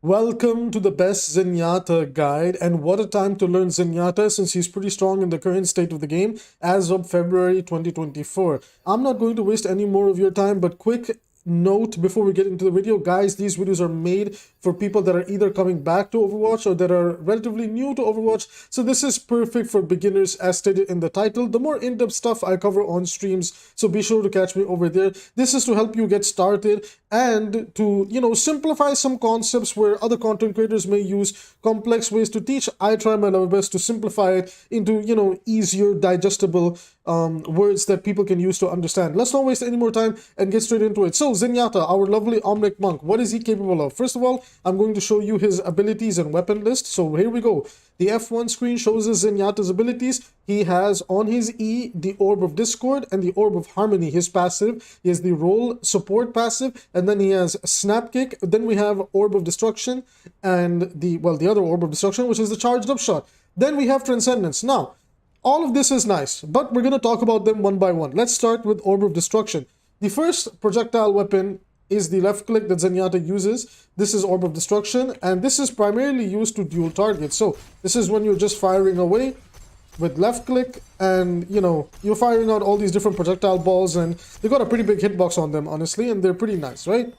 Welcome to the best Zenyatta guide, and what a time to learn Zenyatta since he's pretty strong in the current state of the game as of February 2024. I'm not going to waste any more of your time, but quick note before we get into the video, guys, these videos are made for people that are either coming back to Overwatch or that are relatively new to Overwatch, so this is perfect for beginners as stated in the title. The more in-depth stuff I cover on streams, so be sure to catch me over there. This is to help you get started and to, simplify some concepts where other content creators may use complex ways to teach. I try my level best to simplify it into, easier, digestible words that people can use to understand. Let's not waste any more time and get straight into it. So Zenyatta, our lovely Omnic monk, what is he capable of? First of all, I'm going to show you his abilities and weapon list. So here we go. The F1 screen shows us Zenyatta's abilities. He has on his E the Orb of Discord and the Orb of Harmony, his passive. He has the Roll support passive, and then he has Snap Kick. Then we have Orb of Destruction and the other Orb of Destruction, which is the Charged Up Shot. Then we have Transcendence. Now, all of this is nice, but we're going to talk about them one by one. Let's start with Orb of Destruction. The first projectile weapon is the left click that Zenyatta uses. This is Orb of Destruction, and this is primarily used to dual target. So this is when you're just firing away with left click, and you're firing out all these different projectile balls, and they got a pretty big hitbox on them, honestly, and they're pretty nice, right?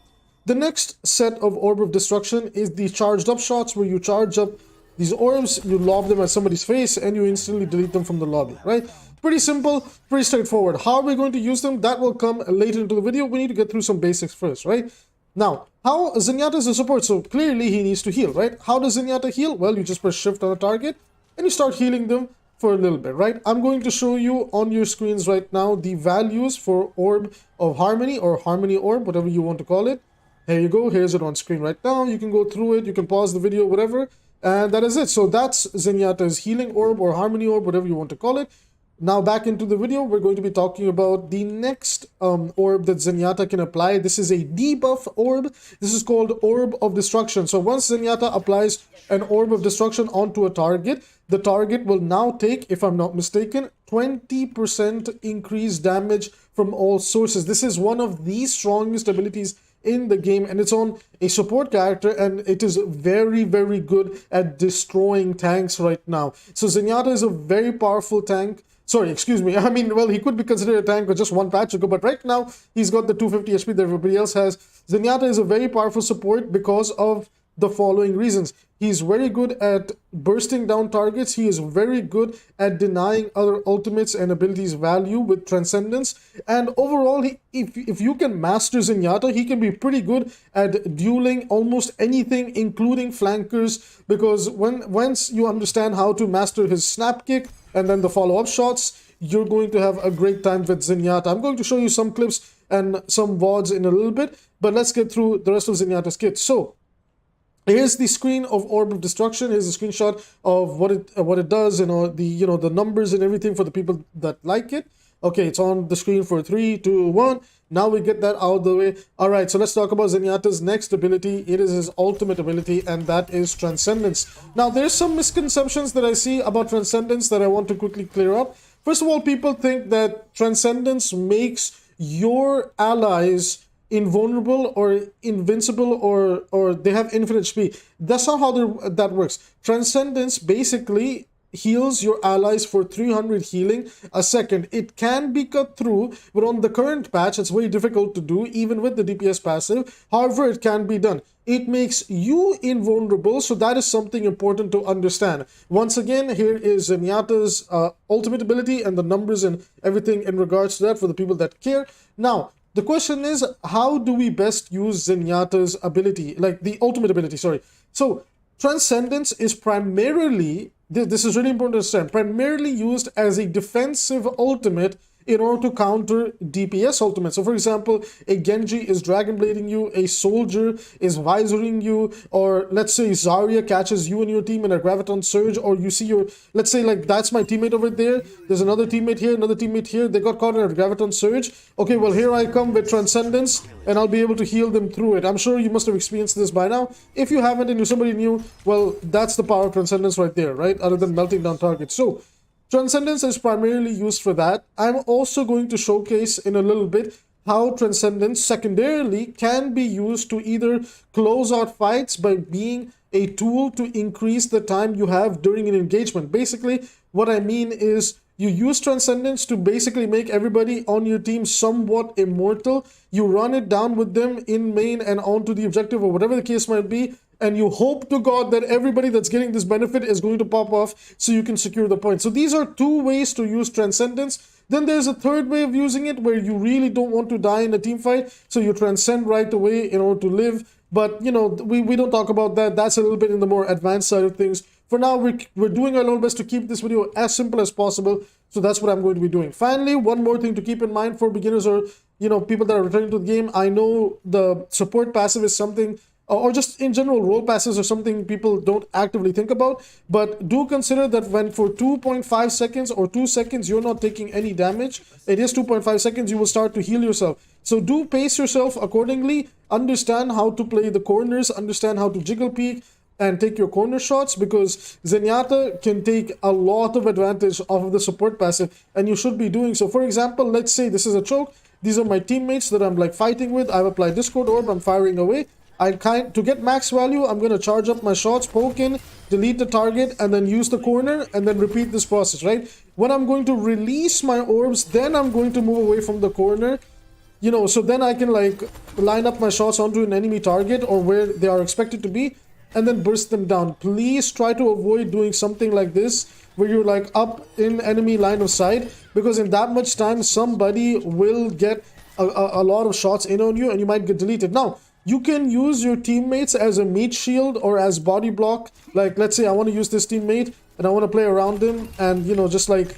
The next set of Orb of Destruction is the charged up shots, where you charge up these orbs, you lob them at somebody's face, and you instantly delete them from the lobby, right? Pretty simple, pretty straightforward. How are we going to use them? That will come later into the video. We need to get through some basics first, right? Now, how Zenyatta is a support, so clearly he needs to heal, right? How does Zenyatta heal? Well, you just press shift on a target, and you start healing them for a little bit, right? I'm going to show you on your screens right now the values for Orb of Harmony or Harmony Orb, whatever you want to call it. Here you go. Here's it on screen right now. You can go through it. You can pause the video, whatever. And that is it. So that's Zenyatta's Healing Orb or Harmony Orb, whatever you want to call it. Now back into the video, we're going to be talking about the next orb that Zenyatta can apply. This is a debuff orb. This is called Orb of Destruction. So once Zenyatta applies an Orb of Destruction onto a target, the target will now take, if I'm not mistaken, 20% increased damage from all sources. This is one of the strongest abilities in the game, and it's on a support character, and it is very, very good at destroying tanks right now. So Zenyatta is a very powerful tank. Sorry, excuse me. I mean, well, he could be considered a tank with just one patch ago, but right now he's got the 250 HP that everybody else has. Zenyatta is a very powerful support because of the following reasons. He's very good at bursting down targets. He is very good at denying other ultimates and abilities value with Transcendence. And overall, if you can master Zenyatta, he can be pretty good at dueling almost anything, including flankers, because once you understand how to master his snap kick and then the follow-up shots, you're going to have a great time with Zenyatta. I'm going to show you some clips and some VODs in a little bit, but let's get through the rest of Zenyatta's kit. So here's the screen of Orb of Destruction. Here's a screenshot of what it does, the numbers and everything for the people that like it. Okay, it's on the screen for 3, 2, 1. Now we get that out of the way. All right, so let's talk about Zenyatta's next ability. It is his ultimate ability, and that is Transcendence. Now, there's some misconceptions that I see about Transcendence that I want to quickly clear up. First of all, people think that Transcendence makes your allies invulnerable or invincible or they have infinite HP. That's not how that works. Transcendence basically heals your allies for 300 healing a second. It can be cut through, but on the current patch, it's very difficult to do, even with the DPS passive. However, it can be done. It makes you invulnerable, so that is something important to understand. Once again, here is Zenyatta's ultimate ability and the numbers and everything in regards to that for the people that care. Now, the question is, how do we best use Zenyatta's ability, like the ultimate ability, sorry. So, Transcendence is primarily, this is really important to understand, primarily used as a defensive ultimate in order to counter DPS ultimates. So for example, a Genji is Dragon Blading you, a soldier is Visoring you, or let's say Zarya catches you and your team in a Graviton Surge, or you see your, let's say like that's my teammate over there, there's another teammate here, they got caught in a Graviton Surge. Okay, well here I come with Transcendence, and I'll be able to heal them through it. I'm sure you must have experienced this by now. If you haven't and you're somebody new, well, that's the power of Transcendence right there, right? Other than melting down targets. So Transcendence is primarily used for that. I'm also going to showcase in a little bit how Transcendence secondarily can be used to either close out fights by being a tool to increase the time you have during an engagement. Basically, what I mean is you use Transcendence to basically make everybody on your team somewhat immortal. You run it down with them in main and onto the objective or whatever the case might be, and you hope to God that everybody that's getting this benefit is going to pop off so you can secure the point. So these are two ways to use Transcendence. Then there's a third way of using it where you really don't want to die in a team fight, so you transcend right away in order to live. But, you know, we don't talk about that. That's a little bit in the more advanced side of things. For now, we're doing our level best to keep this video as simple as possible. So that's what I'm going to be doing. Finally, one more thing to keep in mind for beginners or, you know, people that are returning to the game. I know the support passive is something, or just in general, role passes are something people don't actively think about. But do consider that when for 2.5 seconds or 2 seconds, you're not taking any damage, it is 2.5 seconds, you will start to heal yourself. So do pace yourself accordingly. Understand how to play the corners, understand how to jiggle peek, and take your corner shots, because Zenyatta can take a lot of advantage off of the support passive, and you should be doing so. For example, let's say this is a choke. These are my teammates that I'm like fighting with. I've applied Discord Orb, I'm firing away. To get max value, I'm going to charge up my shots, poke in, delete the target, and then use the corner, and then repeat this process, right? When I'm going to release my orbs, then I'm going to move away from the corner, you know, so then I can like line up my shots onto an enemy target or where they are expected to be, and then burst them down. Please try to avoid doing something like this where you're like up in enemy line of sight, because in that much time somebody will get a lot of shots in on you and you might get deleted. Now, you can use your teammates as a meat shield or as body block. Like, let's say I want to use this teammate and I want to play around him and, you know, just like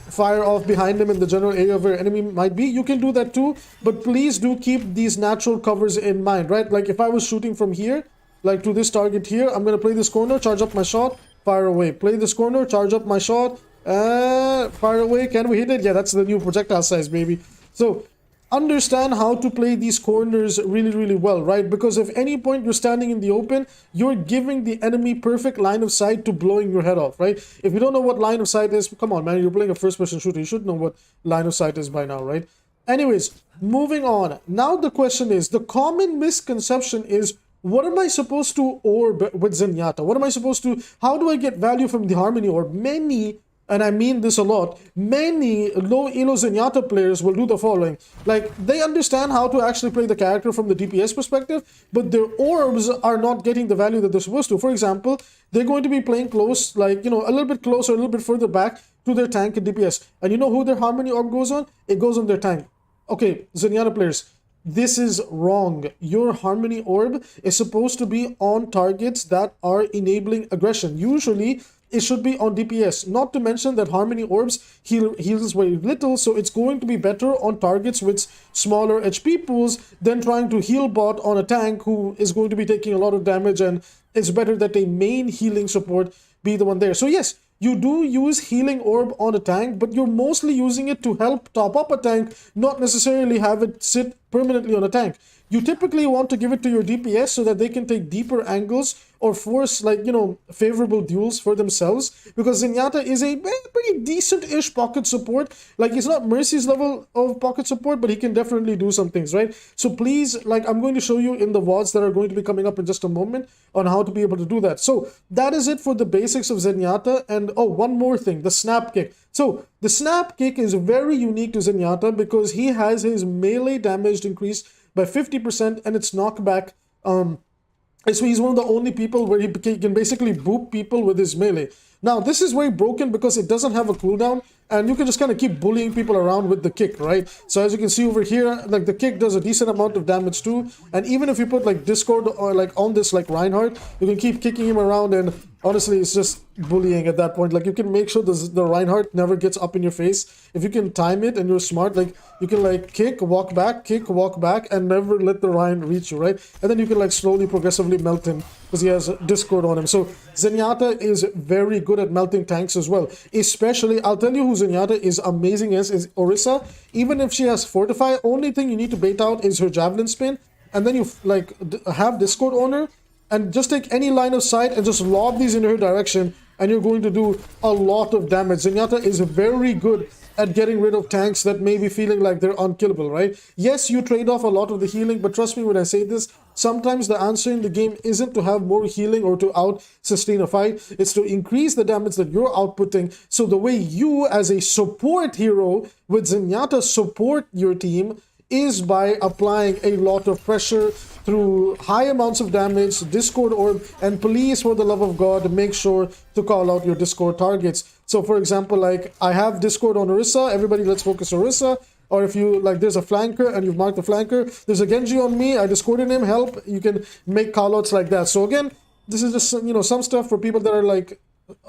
fire off behind him in the general area where enemy might be. You can do that too, but please do keep these natural covers in mind, right? Like if I was shooting from here, like to this target here, I'm going to play this corner, charge up my shot, fire away. Play this corner, charge up my shot, fire away. Can we hit it? Yeah, that's the new projectile size, baby. So understand how to play these corners really, really well, right? Because if any point you're standing in the open, you're giving the enemy perfect line of sight to blowing your head off, right? If you don't know what line of sight is, come on, man, you're playing a first-person shooter. You should know what line of sight is by now, right? Anyways, moving on. Now the question is, the common misconception is, what am I supposed to orb with Zenyatta? What am I supposed to, how do I get value from the Harmony Orb? Many, and I mean this a lot, many low elo Zenyatta players will do the following. Like, they understand how to actually play the character from the DPS perspective, but their orbs are not getting the value that they're supposed to. For example, they're going to be playing close, like, you know, a little bit closer, a little bit further back to their tank and DPS. And you know who their Harmony Orb goes on? It goes on their tank. Okay, Zenyatta players, this is wrong. Your Harmony Orb is supposed to be on targets that are enabling aggression. Usually, it should be on DPS. Not to mention that Harmony Orbs heals very little, so it's going to be better on targets with smaller HP pools than trying to heal bot on a tank who is going to be taking a lot of damage, and it's better that a main healing support be the one there. So yes, you do use Healing Orb on a tank, but you're mostly using it to help top up a tank, not necessarily have it sit permanently on a tank. You typically want to give it to your DPS so that they can take deeper angles or force, like, you know, favorable duels for themselves, because Zenyatta is a pretty decent-ish pocket support. Like, he's not Mercy's level of pocket support, but he can definitely do some things, right? So please, like, I'm going to show you in the VODs that are going to be coming up in just a moment on how to be able to do that. So that is it for the basics of Zenyatta. And oh, one more thing, the snap kick. So the snap kick is very unique to Zenyatta because he has his melee damage increased by 50% and its knockback. So he's one of the only people where he can basically boop people with his melee. Now, this is very broken because it doesn't have a cooldown, and you can just kind of keep bullying people around with the kick, right? So as you can see over here, like, the kick does a decent amount of damage too. And even if you put like Discord or like on this like Reinhardt, you can keep kicking him around, and honestly, it's just bullying at that point. Like, you can make sure the Reinhardt never gets up in your face. If you can time it and you're smart, like, you can like kick, walk back, and never let the Reinhardt reach you, right? And then you can like slowly, progressively melt him because he has Discord on him. So Zenyatta is very good at melting tanks as well. Especially, I'll tell you who Zenyatta is amazing as is Orisa. Even if she has Fortify, only thing you need to bait out is her Javelin Spin, and then you like have Discord on her, and just take any line of sight and just lob these in her direction. and you're going to do a lot of damage. Zenyatta is very good at getting rid of tanks that may be feeling like they're unkillable, right? Yes, you trade off a lot of the healing, but trust me when I say this, sometimes the answer in the game isn't to have more healing or to out-sustain a fight. It's to increase the damage that you're outputting. So the way you, as a support hero with Zenyatta, support your team is by applying a lot of pressure through high amounts of damage, Discord orb, and please, for the love of God, make sure to call out your Discord targets. So for example, like I have Discord on Orisa, everybody let's focus Orisa. Or if you, like, there's a flanker and you've marked the flanker, there's a Genji on me, I discorded him, help, you can make callouts like that. So again, this is just, you know, some stuff for people that are like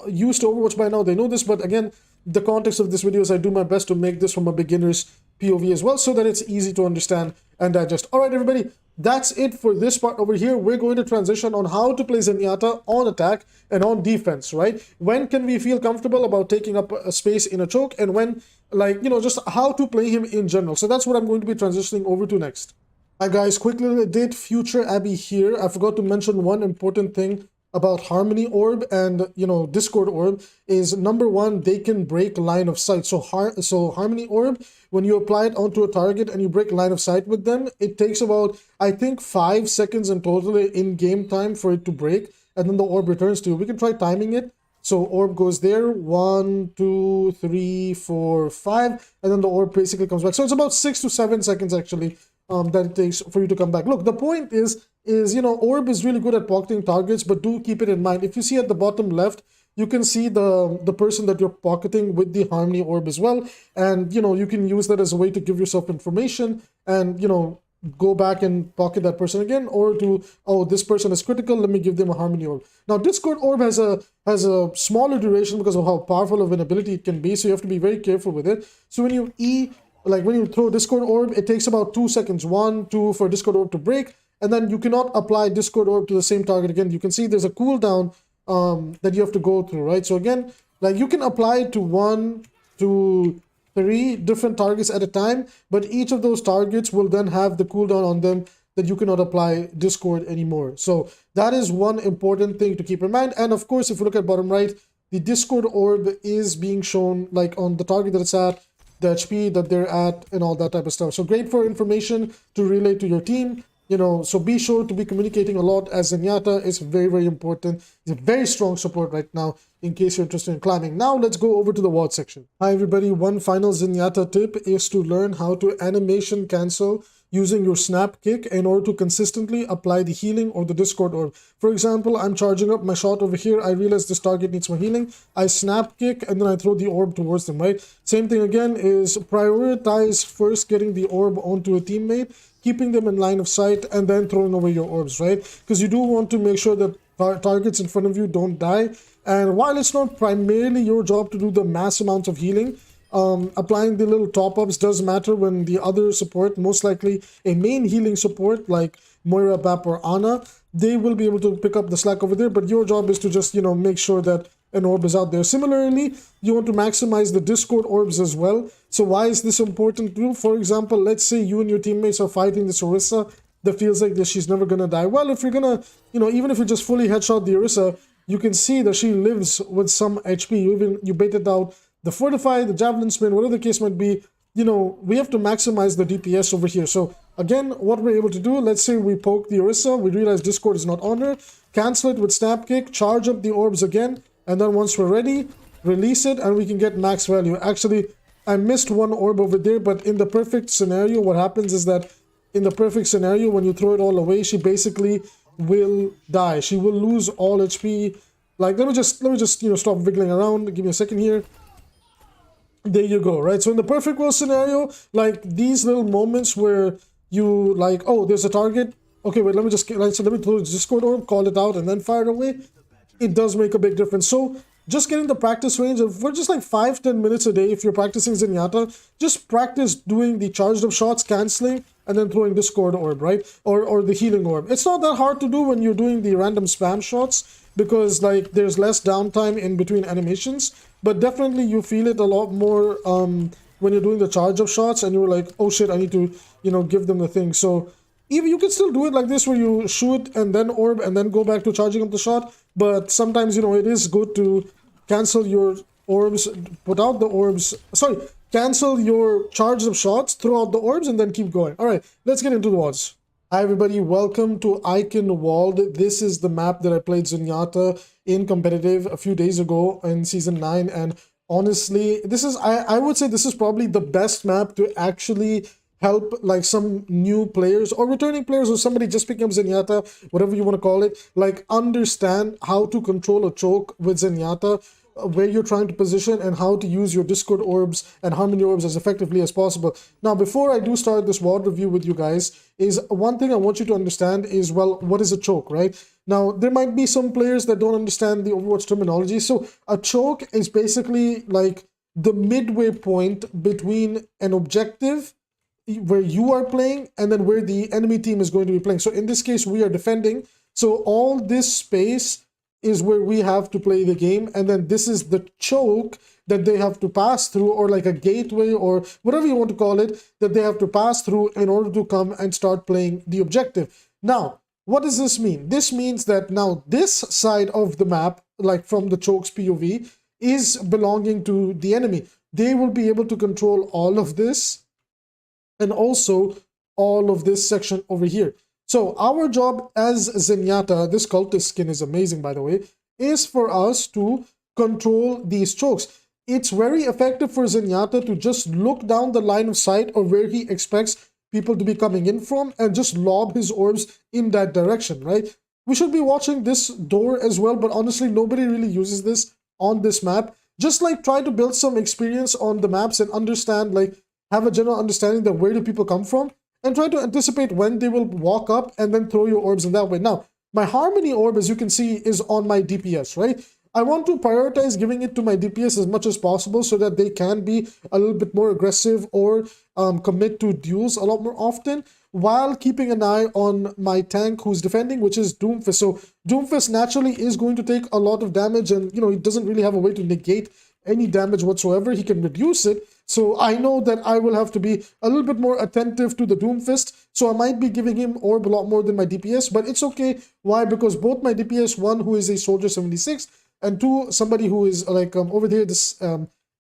used to Overwatch by now, they know this, but again, the context of this video is I do my best to make this from a beginner's POV as well, so that it's easy to understand and digest. All right, everybody, that's it for this part over here. We're going to transition on how to play Zenyatta on attack and on defense, right? When can we feel comfortable about taking up a space in a choke, and when, like, you know, just how to play him in general. So that's what I'm going to be transitioning over to next. Hi guys, quick little update, future Abby here. I forgot to mention one important thing about Harmony Orb and, you know, Discord Orb is, number one, they can break line of sight. So Harmony Orb, when you apply it onto a target and you break line of sight with them, it takes about, I think, 5 seconds in total in game time for it to break, and then the orb returns to you. We can try timing it. So orb goes there, 1, 2, 3, 4, 5, and then the orb basically comes back. So it's about 6 to 7 seconds actually that it takes for you to come back. Look, the point is, you know, orb is really good at pocketing targets, but do keep it in mind. If you see at the bottom left, you can see the person that you're pocketing with the Harmony Orb as well. And, you know, you can use that as a way to give yourself information and, you know, go back and pocket that person again, or to, oh, this person is critical, let me give them a Harmony Orb. Now, Discord Orb has a smaller duration because of how powerful of an ability it can be, so you have to be very careful with it. So when you when you throw Discord Orb, it takes about 2 seconds, 1, 2 for Discord Orb to break, and then you cannot apply Discord Orb to the same target again. You can see there's a cooldown that you have to go through, right? So again, like, you can apply it to 1, 2, 3 different targets at a time, but each of those targets will then have the cooldown on them that you cannot apply Discord anymore. So that is one important thing to keep in mind. And of course, if you look at bottom right, the Discord Orb is being shown like on the target that it's at, the HP that they're at, and all that type of stuff. So great for information to relay to your team. You know, so be sure to be communicating a lot, as Zenyatta is very, very important. He's a very strong support right now, in case you're interested in climbing. Now let's go over to the WOD section. Hi everybody, one final Zenyatta tip is to learn how to animation cancel using your snap kick in order to consistently apply the healing or the Discord Orb. For example, I'm charging up my shot over here. I realize this target needs more healing. I snap kick and then I throw the orb towards them, right? Same thing again is prioritize first getting the orb onto a teammate, keeping them in line of sight, and then throwing away your orbs, right? Because you do want to make sure that targets in front of you don't die. And while it's not primarily your job to do the mass amounts of healing, applying the little top-ups does matter when the other support, most likely a main healing support like Moira, Bap, or Ana, they will be able to pick up the slack over there, but your job is to just, you know, make sure that an orb is out there. Similarly, you want to maximize the Discord orbs as well. So why is this important to do? For example, let's say you and your teammates are fighting this Orisa that feels like that she's never gonna die. Well, if you're gonna, you know, even if you just fully headshot the Orisa, you can see that she lives with some HP. You baited out the Fortify, the Javelin Spin, whatever the case might be. You know, we have to maximize the DPS over here. So again, what we're able to do, let's say we poke the Orisa, we realize Discord is not on her, cancel it with Snap Kick, charge up the orbs again, and then once we're ready, release it, and we can get max value. Actually, I missed one orb over there, but in the perfect scenario, what happens is that in the perfect scenario, when you throw it all away, she basically will die. She will lose all HP. Like, let me just you know, stop wiggling around. Give me a second here. There you go, right? So in the perfect world scenario, like these little moments where you like, oh, there's a target. Okay, wait, let me just, like, so let me throw the Discord orb, call it out, and then fire it away. It does make a big difference. So just getting the practice range of, for just like 5-10 minutes a day, if you're practicing Zenyatta, just practice doing the charged up shots, canceling, and then throwing Discord orb, right? Or the healing orb. It's not that hard to do when you're doing the random spam shots, because like there's less downtime in between animations, but definitely you feel it a lot more when you're doing the charge up shots and you're like, oh shit, I need to, you know, give them the thing. So Even you can still do it like this, where you shoot and then orb and then go back to charging up the shot. But sometimes, you know, it is good to cancel your orbs, put out the orbs. Sorry, cancel your charge of shots, throw out the orbs, and then keep going. All right, let's get into the WODs. Hi everybody, welcome to 𝐒𝐈𝐊𝐿. This is the map that I played Zenyatta in competitive a few days ago in Season 9, and honestly, this is, I would say this is probably the best map to actually help like some new players or returning players or somebody just picking up Zenyatta, whatever you want to call it, like understand how to control a choke with Zenyatta, where you're trying to position and how to use your Discord orbs and Harmony orbs as effectively as possible. Now, before I do start this WOD review with you guys, is one thing I want you to understand is, well, what is a choke, right? Now, there might be some players that don't understand the Overwatch terminology. So a choke is basically like the midway point between an objective where you are playing and then where the enemy team is going to be playing. So in this case, we are defending. So all this space is where we have to play the game, and then this is the choke that they have to pass through, or like a gateway or whatever you want to call it, that they have to pass through in order to come and start playing the objective. Now, what does this mean? This means that now this side of the map, like from the choke's POV, is belonging to the enemy. They will be able to control all of this and also all of this section over here. So our job as Zenyatta, this cultist skin is amazing by the way, is for us to control these chokes. It's very effective for Zenyatta to just look down the line of sight of where he expects people to be coming in from and just lob his orbs in that direction, right? We should be watching this door as well, but honestly, nobody really uses this on this map. Just like try to build some experience on the maps and understand, like have a general understanding that where do people come from, and try to anticipate when they will walk up and then throw your orbs in that way. Now, my Harmony orb, as you can see, is on my DPS, right? I want to prioritize giving it to my DPS as much as possible so that they can be a little bit more aggressive or commit to duels a lot more often, while keeping an eye on my tank who's defending, which is Doomfist. So Doomfist naturally is going to take a lot of damage, and you know, he doesn't really have a way to negate any damage whatsoever. He can reduce it. So I know that I will have to be a little bit more attentive to the Doomfist. So I might be giving him orb a lot more than my DPS, but it's okay. Why? Because both my DPS, one who is a Soldier 76, and two, somebody who is like over there, this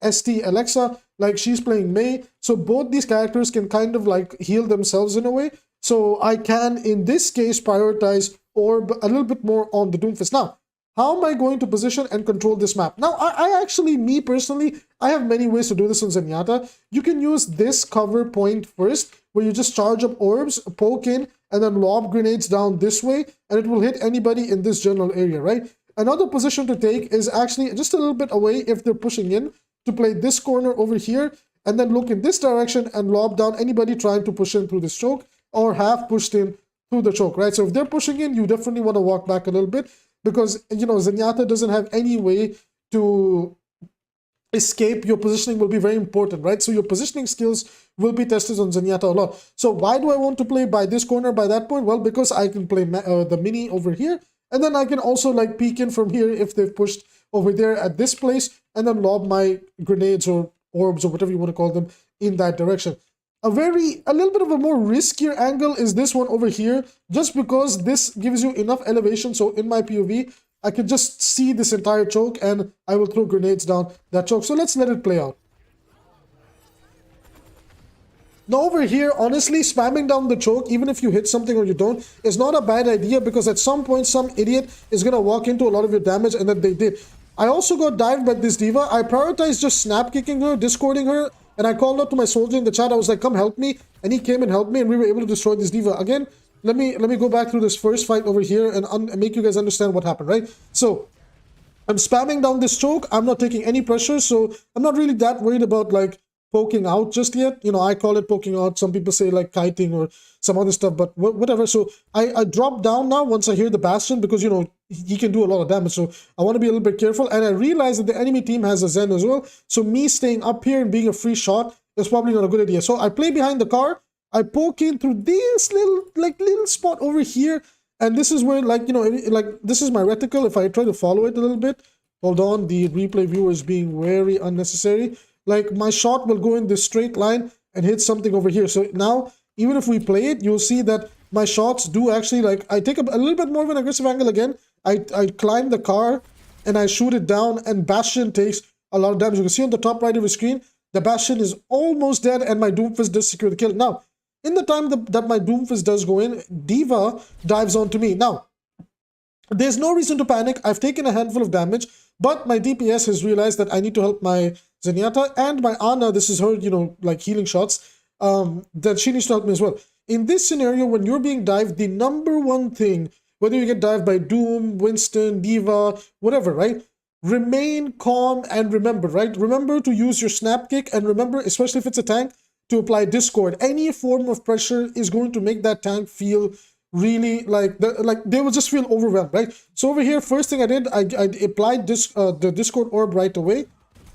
ST Alexa, like she's playing Mei. So both these characters can kind of like heal themselves in a way. So I can, in this case, prioritize orb a little bit more on the Doomfist. Now, how am I going to position and control this map? Now, I actually, me personally, I have many ways to do this on Zenyatta. You can use this cover point first, where you just charge up orbs, poke in, and then lob grenades down this way, and it will hit anybody in this general area, right? Another position to take is actually just a little bit away if they're pushing in, to play this corner over here, and then look in this direction and lob down anybody trying to push in through this choke, or have pushed in through the choke, right? So if they're pushing in, you definitely want to walk back a little bit, because, you know, Zenyatta doesn't have any way to escape. Your positioning will be very important, right? So your positioning skills will be tested on Zenyatta a lot. So why do I want to play by this corner, by that point? Well, because I can play the mini over here, and then I can also like peek in from here if they've pushed over there at this place, and then lob my grenades or orbs or whatever you want to call them in that direction. A little bit of a more riskier angle is this one over here, just because this gives you enough elevation. So in my POV, I can just see this entire choke and I will throw grenades down that choke. So let's let it play out. Now over here, honestly, spamming down the choke, even if you hit something or you don't, is not a bad idea, because at some point, some idiot is going to walk into a lot of your damage, and that they did. I also got dived by this diva. I prioritized just snap kicking her, discording her, and I called out to my soldier in the chat. I was like, come help me. And he came and helped me, and we were able to destroy this diva. Again, let me go back through this first fight over here and make you guys understand what happened, right? So I'm spamming down this choke. I'm not taking any pressure, so I'm not really that worried about like poking out just yet. You know, I call it poking out. Some people say like kiting or some other stuff, but whatever. So I drop down now once I hear the Bastion, because, you know, he can do a lot of damage. So I want to be a little bit careful. And I realize that the enemy team has a Zen as well. So me staying up here and being a free shot is probably not a good idea. So I play behind the car. I poke in through this little spot over here. And this is where, like, you know, like this is my reticle. If I try to follow it a little bit, hold on, the replay viewer is being very unnecessary. Like, my shot will go in this straight line and hit something over here. So now, even if we play it, you'll see that my shots do actually, like, I take a little bit more of an aggressive angle again. I climb the car and I shoot it down, and Bastion takes a lot of damage. You can see on the top right of the screen, the Bastion is almost dead and my Doomfist does secure the kill. Now, in the time that my Doomfist does go in, D.Va dives onto me. Now, there's no reason to panic. I've taken a handful of damage, but my DPS has realized that I need to help my Zenyatta and my Ana. This is her, you know, like healing shots, that she needs to help me as well. In this scenario, when you're being dived, the number one thing, whether you get dived by Doom, Winston, D.Va, whatever, right? Remain calm and remember, right? Remember to use your snap kick, and remember, especially if it's a tank, to apply Discord. Any form of pressure is going to make that tank feel really like they will just feel overwhelmed, right? So over here, first thing I did, I applied the Discord orb right away,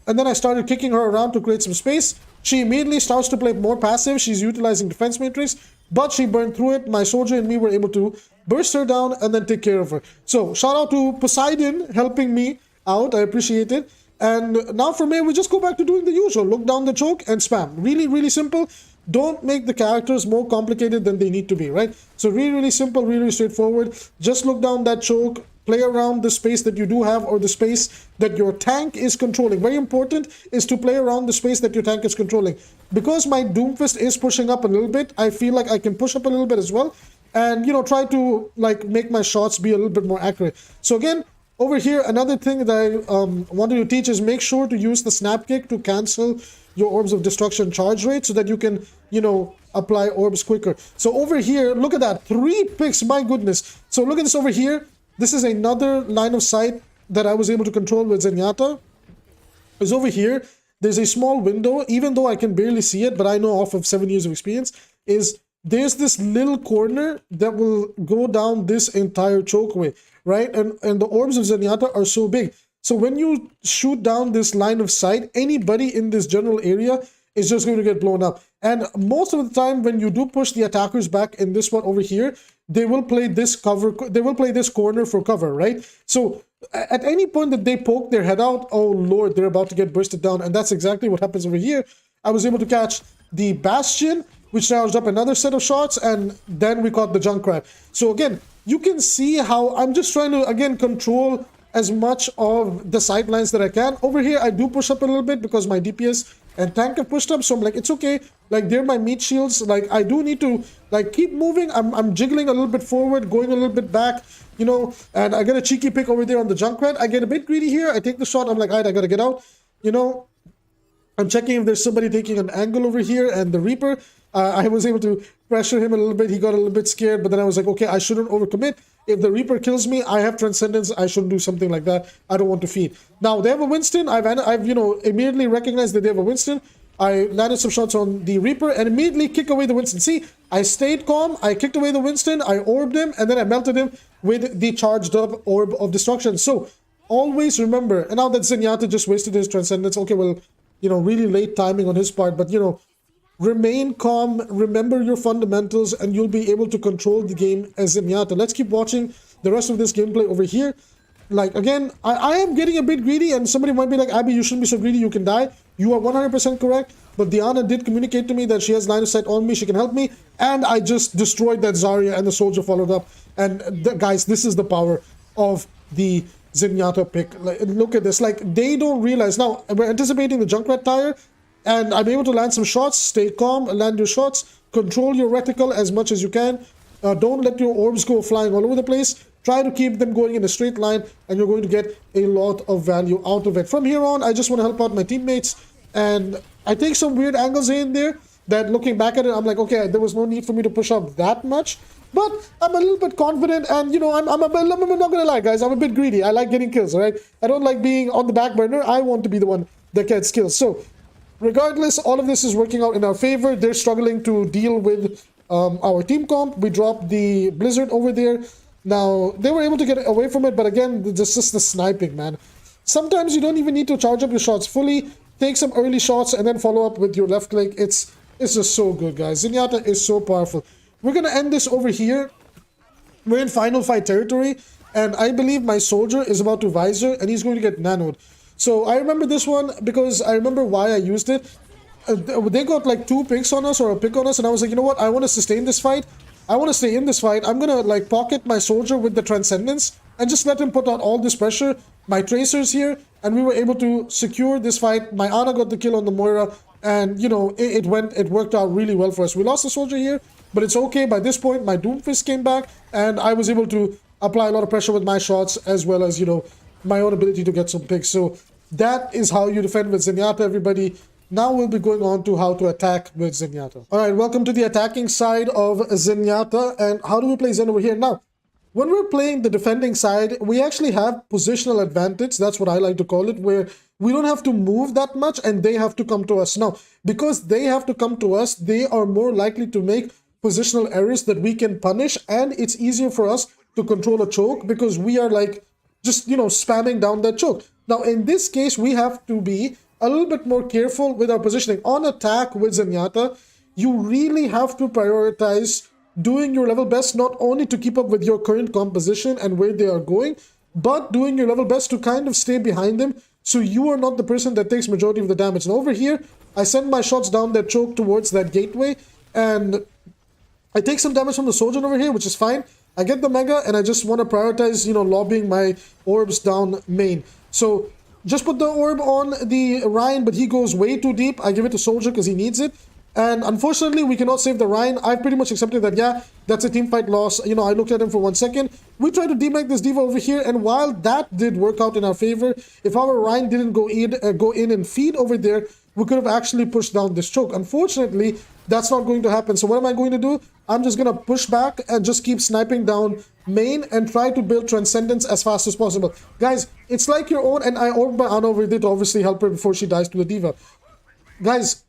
and then I started kicking her around to create some space. She immediately starts to play more passive. She's utilizing defense matrix, but she burned through it. My soldier and me were able to burst her down and then take care of her. So shout out to Poseidon helping me out. I appreciate it. And now for me, we just go back to doing the usual. Look down the choke and spam. Really, really simple. Don't make the characters more complicated than they need to be, right? So really, really simple, really, really straightforward. Just look down that choke, play around the space that you do have, or the space that your tank is controlling. Very important is to play around the space that your tank is controlling. Because my Doomfist is pushing up a little bit, I feel like I can push up a little bit as well. And, you know, try to, like, make my shots be a little bit more accurate. So again, over here, another thing that I wanted to teach is make sure to use the snap kick to cancel your orbs of destruction charge rate so that you can, you know, apply orbs quicker. So over here, look at that, 3 picks, my goodness. So look at this over here. This is another line of sight that I was able to control with Zenyatta. Is over here. There's a small window, even though I can barely see it, but I know off of 7 years of experience, is there's this little corner that will go down this entire chokeway, right? And the orbs of Zenyatta are so big. So when you shoot down this line of sight, anybody in this general area is just going to get blown up. And most of the time, when you do push the attackers back in this one over here, they will play this cover. They will play this corner for cover, right? So at any point that they poke their head out, oh Lord, they're about to get bursted down. And that's exactly what happens over here. I was able to catch the Bastion, which charged up another set of shots, and then we caught the Junkrat. So again, you can see how I'm just trying to, again, control as much of the sidelines that I can. Over here, I do push up a little bit because my DPS and tank have pushed up, so I'm like, it's okay. Like, they're my meat shields. Like, I do need to, like, keep moving. I'm jiggling a little bit forward, going a little bit back, you know, and I get a cheeky pick over there on the Junkrat. I get a bit greedy here. I take the shot. I'm like, all right, I gotta get out, you know. I'm checking if there's somebody taking an angle over here, and the Reaper, I was able to pressure him a little bit. He got a little bit scared, but then I was like, okay, I shouldn't overcommit. If the Reaper kills me, I have Transcendence. I shouldn't do something like that. I don't want to feed. Now, they have a Winston. I've you know, immediately recognized that they have a Winston. I landed some shots on the Reaper and immediately kick away the Winston. See, I stayed calm. I kicked away the Winston. I orbed him, and then I melted him with the charged up Orb of Destruction. So, always remember, and now that Zenyatta just wasted his Transcendence, okay, well, you know, really late timing on his part, but, you know, remain calm, remember your fundamentals, and you'll be able to control the game as Zenyatta. Let's keep watching the rest of this gameplay over here. Like, again, I am getting a bit greedy, and somebody might be like, Abby, you shouldn't be so greedy, you can die. You are 100% correct, but Diana did communicate to me that she has line of sight on me, she can help me, and I just destroyed that Zarya, and the soldier followed up. And guys, this is the power of the Zenyatta pick. Like, look at this, like, they don't realize. Now, we're anticipating the Junkrat tire, and I'm able to land some shots. Stay calm, land your shots, control your reticle as much as you can. Don't let your orbs go flying all over the place. Try to keep them going in a straight line, and you're going to get a lot of value out of it. From here on, I just want to help out my teammates, and I take some weird angles in there that, looking back at it, I'm like, okay, there was no need for me to push up that much, but I'm a little bit confident, and, you know, I'm not gonna lie, guys, I'm a bit greedy. I like getting kills, right? I don't like being on the back burner. I want to be the one that gets kills. So regardless, all of this is working out in our favor. They're struggling to deal with our team comp. We dropped the Blizzard over there. Now, they were able to get away from it, but again, this is the sniping, man. Sometimes you don't even need to charge up your shots fully. Take some early shots and then follow up with your left click. It's just so good, guys. Zenyatta is so powerful. We're going to end this over here. We're in final fight territory, and I believe my soldier is about to visor, and he's going to get nanoed. So I remember this one because I remember why I used it. They got like 2 picks on us, or a pick on us, and I was like, you know what? I want to sustain this fight. I want to stay in this fight. I'm gonna like pocket my soldier with the Transcendence and just let him put out all this pressure. My Tracers here, and we were able to secure this fight. My Ana got the kill on the Moira, and you know, it worked out really well for us. We lost the soldier here, but it's okay. By this point, my Doomfist came back, and I was able to apply a lot of pressure with my shots, as well as, you know, my own ability to get some picks. So that is how you defend with Zenyatta, everybody. Now we'll be going on to how to attack with Zenyatta. Alright, welcome to the attacking side of Zenyatta. And how do we play Zen over here? Now, when we're playing the defending side, we actually have positional advantage. That's what I like to call it, where we don't have to move that much and they have to come to us. Now, because they have to come to us, they are more likely to make positional errors that we can punish, and it's easier for us to control a choke because we are like just, you know, spamming down that choke. Now, in this case, we have to be a little bit more careful with our positioning. On attack with Zenyatta, you really have to prioritize doing your level best, not only to keep up with your current composition and where they are going, but doing your level best to kind of stay behind them so you are not the person that takes majority of the damage. And over here, I send my shots down that choke towards that gateway, and I take some damage from the soldier over here, which is fine. I get the Mega, and I just want to prioritize, you know, lobbying my orbs down main. So just put the orb on the Ryan, but he goes way too deep. I give it to Soldier because he needs it. And unfortunately, we cannot save the Ryan. I've pretty much accepted that, yeah, that's a team fight loss. You know, I looked at him for 1 second. We tried to demag this Diva over here, and while that did work out in our favor, if our Ryan didn't go in and feed over there, we could have actually pushed down this choke. Unfortunately, that's not going to happen. So what am I going to do? I'm just going to push back and just keep sniping down main and try to build Transcendence as fast as possible. Guys, it's like your own, and I orbed my Ana over there to obviously help her before she dies to the Diva. Guys,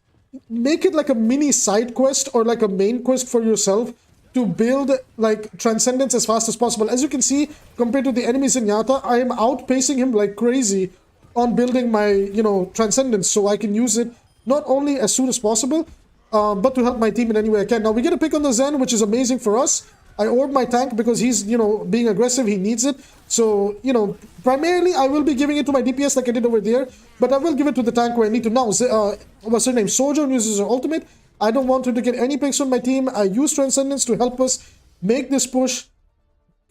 make it like a mini side quest or like a main quest for yourself to build like Transcendence as fast as possible. As you can see, compared to the enemy Zenyatta, I am outpacing him like crazy on building my, you know, Transcendence, so I can use it not only as soon as possible, but to help my team in any way I can. Now, we get a pick on the Zen, which is amazing for us. I orb my tank because he's, you know, being aggressive. He needs it. So, you know, primarily I will be giving it to my DPS like I did over there, but I will give it to the tank where I need to. Now, what's her name? Soldier uses her ultimate. I don't want her to get any picks on my team. I use Transcendence to help us make this push,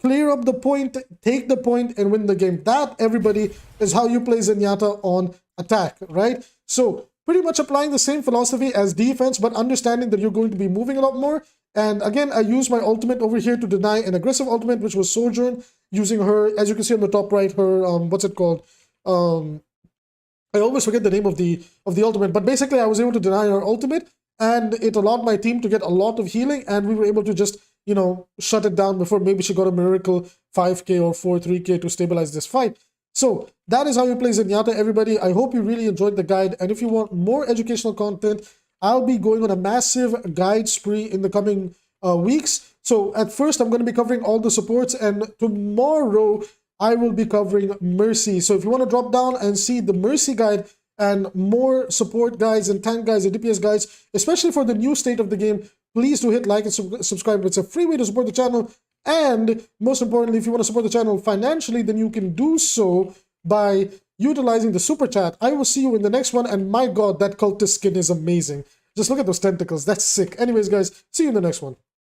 clear up the point, take the point, and win the game. That, everybody, is how you play Zenyatta on attack, right? So, pretty much applying the same philosophy as defense, but understanding that you're going to be moving a lot more. And again, I use my ultimate over here to deny an aggressive ultimate, which was Sojourn, using her, as you can see on the top right, her, what's it called? I always forget the name of the ultimate, but basically I was able to deny her ultimate, and it allowed my team to get a lot of healing, and we were able to just, you know, shut it down before maybe she got a miracle 5k or 3k to stabilize this fight. So that is how you play Zenyatta, everybody. I hope you really enjoyed the guide, and if you want more educational content, I'll be going on a massive guide spree in the coming weeks. So at first, I'm going to be covering all the supports, and tomorrow I will be covering Mercy. So if you want to drop down and see the Mercy guide and more support guides and tank guides and DPS guides, especially for the new state of the game, please do hit like and subscribe. It's a free way to support the channel. And most importantly, if you want to support the channel financially, then you can do so by utilizing the super chat. I will see you in the next one, and my god, that cultist skin is amazing. Just look at those tentacles. That's sick. Anyways, guys, see you in the next one.